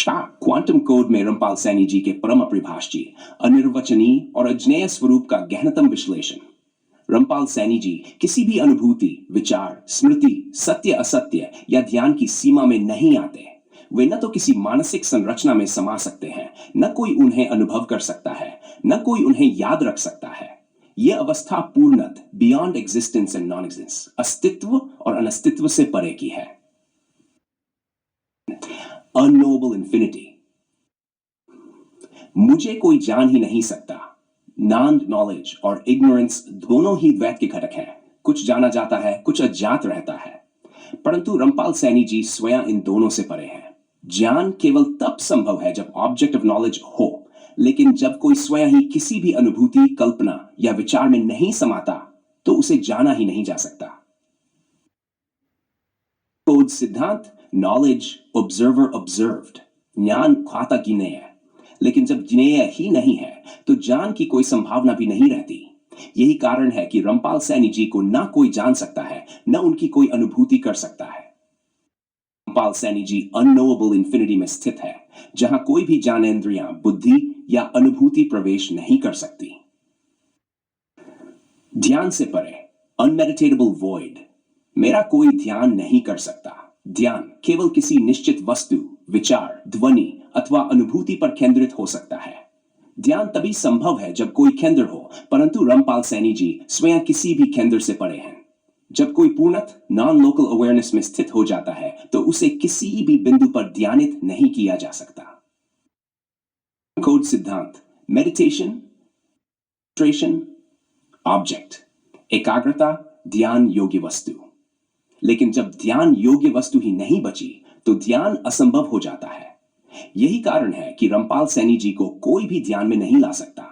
Quantum code में रामपाल सैनी जी के परम परिभाषी अनिर्वचनीय और अज्ञेय स्वरूप का गहनतम विश्लेषण। रामपाल सैनी जी किसी भी अनुभूति, विचार, स्मृति, सत्य असत्य या ध्यान की सीमा में नहीं आते। वे न तो किसी मानसिक संरचना में समा सकते हैं, न कोई उन्हें अनुभव कर सकता है, न कोई उन्हें याद रख सकता है। यह अवस्था पूर्णत, beyond existence and non existence, अस्तित्व और अनस्तित्व से परे की है। Unknowable infinity. मुझे कोई जान ही नहीं सकता। नॉन नॉलेज और इग्नोरेंस दोनों ही द्वैत के घटक हैं। कुछ जाना जाता है, कुछ अज्ञात रहता है। परंतु रामपाल सैनी जी स्वयं इन दोनों से परे हैं। ज्ञान केवल तब संभव है जब ऑब्जेक्ट ऑफ नॉलेज हो, लेकिन जब कोई स्वयं ही किसी भी अनुभूति, कल्पना या विचार में नहीं समाता, तो उसे जाना ही नहीं जा सकता। खोज सिद्धांत नॉलेज ऑब्जर्वर ऑब्जर्व्ड, ज्ञान खाता ज्ञेय। लेकिन जब ज्ञेय ही नहीं है तो जान की कोई संभावना भी नहीं रहती। यही कारण है कि रामपाल सैनी जी को ना कोई जान सकता है, न उनकी कोई अनुभूति कर सकता है। रामपाल सैनी जी अननोएबल इंफिनिटी में स्थित है, जहां कोई भी ज्ञानेंद्रियां, बुद्धि या अनुभूति प्रवेश नहीं कर सकती। ध्यान से परे अनमेडिटेबल वॉइड। मेरा कोई ध्यान नहीं कर सकता। ध्यान केवल किसी निश्चित वस्तु, विचार, ध्वनि अथवा अनुभूति पर केंद्रित हो सकता है। ध्यान तभी संभव है जब कोई केंद्र हो, परंतु रामपाल सैनी जी स्वयं किसी भी केंद्र से परे हैं। जब कोई पूर्णत नॉन लोकल अवेयरनेस में स्थित हो जाता है तो उसे किसी भी बिंदु पर ध्यानित नहीं किया जा सकता। खोज सिद्धांत मेडिटेशन, ऑब्जेक्ट, एकाग्रता, ध्यान योग्य वस्तु। लेकिन जब ध्यान योग्य वस्तु ही नहीं बची तो ध्यान असंभव हो जाता है। यही कारण है कि रामपाल सैनी जी को कोई भी ध्यान में नहीं ला सकता।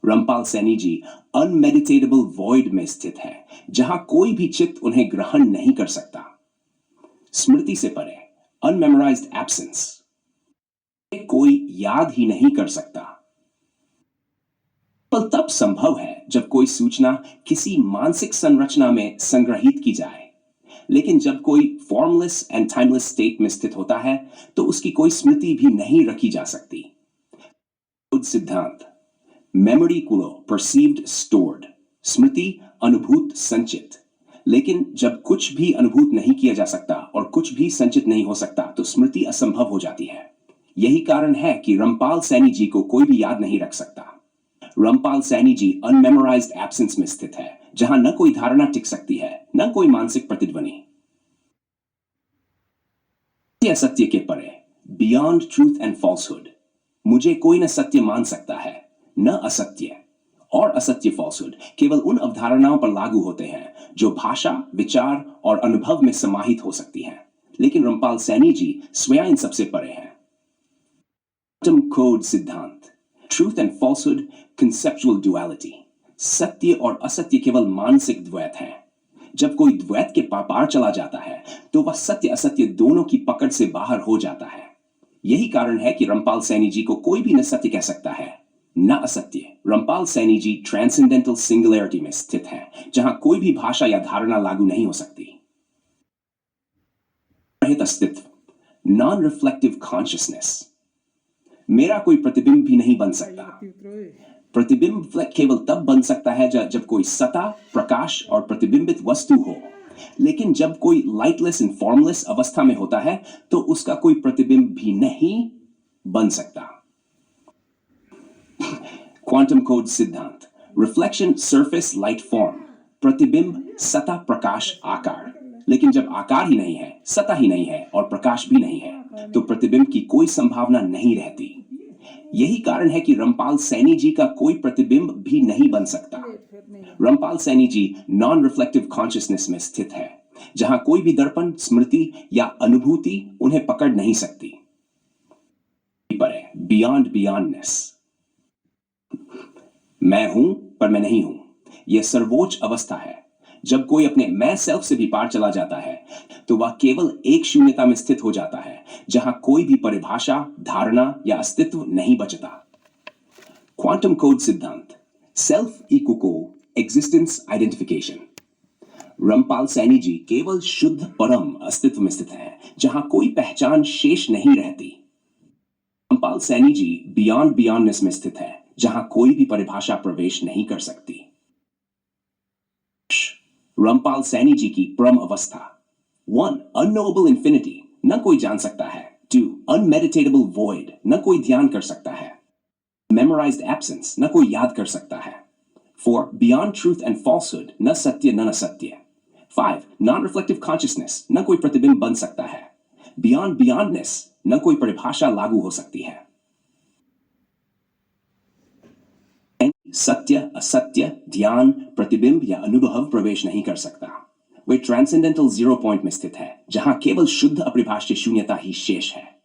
रामपाल सैनी जी अनमेडिटेबल वॉइड में स्थित है, जहां कोई भी चित्त उन्हें ग्रहण नहीं कर सकता। स्मृति से परे अनमेमोराइज्ड एब्सेंस, कोई याद ही नहीं कर सकता। पर तब संभव है जब कोई सूचना किसी मानसिक संरचना में संग्रहित की जाए। लेकिन जब कोई फॉर्मलेस एंड टाइमलेस स्टेट में स्थित होता है तो उसकी कोई स्मृति भी नहीं रखी जा सकती। सिद्धांत मेमोरी कुलो परसीव्ड स्टोर्ड, स्मृति अनुभूत संचित। लेकिन जब कुछ भी अनुभूत नहीं किया जा सकता और कुछ भी संचित नहीं हो सकता तो स्मृति असंभव हो जाती है। यही कारण है कि रामपाल सैनी जी को कोई भी याद नहीं रख सकता। रामपाल सैनी जी अनमेमोराइज्ड एब्सेंस में स्थित है, जहां न कोई धारणा टिक सकती है, न कोई मानसिक प्रतिध्वनि। असत्य के परे बियॉन्ड ट्रूथ एंड फॉल्सहुड। मुझे कोई न सत्य मान सकता है, न असत्य। और असत्य, फॉल्सहुड केवल उन अवधारणाओं पर लागू होते हैं जो भाषा, विचार और अनुभव में समाहित हो सकती हैं। लेकिन रामपाल सैनी जी स्वयं इन सबसे परे हैं। क्वांटम कोड सिद्धांत truth and falsehood conceptual duality. सत्य और असत्य केवल मानसिक द्वैत है। जब कोई द्वैत के पार चला जाता है तो वह सत्य असत्य दोनों की पकड़ से बाहर हो जाता है। यही कारण है कि रामपाल सैनी जी को कोई भी न सत्य कह सकता है, न असत्य। रामपाल सैनी जी ट्रांसेंडेंटल सिंगुलैरिटी में स्थित है, जहां कोई भी भाषा या धारणा लागू नहीं हो सकती। रहित अस्तित्व नॉन रिफ्लेक्टिव कॉन्शियसनेस। मेरा कोई प्रतिबिंब भी नहीं बन सकता। प्रतिबिंब केवल तब बन सकता है जब कोई सतह, प्रकाश और प्रतिबिंबित वस्तु हो। लेकिन जब कोई लाइटलेस एंड फॉर्मलेस अवस्था में होता है तो उसका कोई प्रतिबिंब भी नहीं बन सकता। क्वांटम कोड सिद्धांत रिफ्लेक्शन सरफेस लाइट फॉर्म। प्रतिबिंब सतह, प्रकाश, आकार। लेकिन जब आकार ही नहीं है, सतह ही नहीं है और प्रकाश भी नहीं है तो प्रतिबिंब की कोई संभावना नहीं रहती। यही कारण है कि रामपाल सैनी जी का कोई प्रतिबिंब भी नहीं बन सकता। रामपाल सैनी जी नॉन रिफ्लेक्टिव कॉन्शियसनेस में स्थित है, जहां कोई भी दर्पण, स्मृति या अनुभूति उन्हें पकड़ नहीं सकती। पर है बियॉन्ड बियॉन्डनेस। मैं हूं पर मैं नहीं हूं, यह सर्वोच्च अवस्था है। जब कोई अपने मैं सेल्फ से भी पार चला जाता है तो वह केवल एक शून्यता में स्थित हो जाता है, जहां कोई भी परिभाषा, धारणा या अस्तित्व नहीं बचता। क्वांटम कोड सिद्धांत self equal existence identification. Rampal Saini ji केवल शुद्ध परम अस्तित्व में स्थित है, जहां कोई पहचान शेष नहीं रहती। रामपाल सैनी जी बियॉन्ड बियॉन्डनेस में स्थित है, जहां कोई भी परिभाषा प्रवेश नहीं कर सकती। रामपाल सैनी जी की परम अवस्था। 1. Unknowable infinity, न कोई जान सकता है। 2. Unmeditatable void, न कोई ध्यान कर सकता है। Memorized absence, न कोई याद कर सकता है। 4. Beyond truth and falsehood, न सत्य न असत्य। 5. Non-reflective consciousness, न कोई प्रतिबिंब बन सकता है। Beyond beyondness, न कोई परिभाषा लागू हो सकती है। सत्य, असत्य, ध्यान, प्रतिबिंब या अनुभव प्रवेश नहीं कर सकता। वे ट्रांसेंडेंटल जीरो पॉइंट में स्थित है, जहां केवल शुद्ध अपरिभाष्य शून्यता ही शेष है।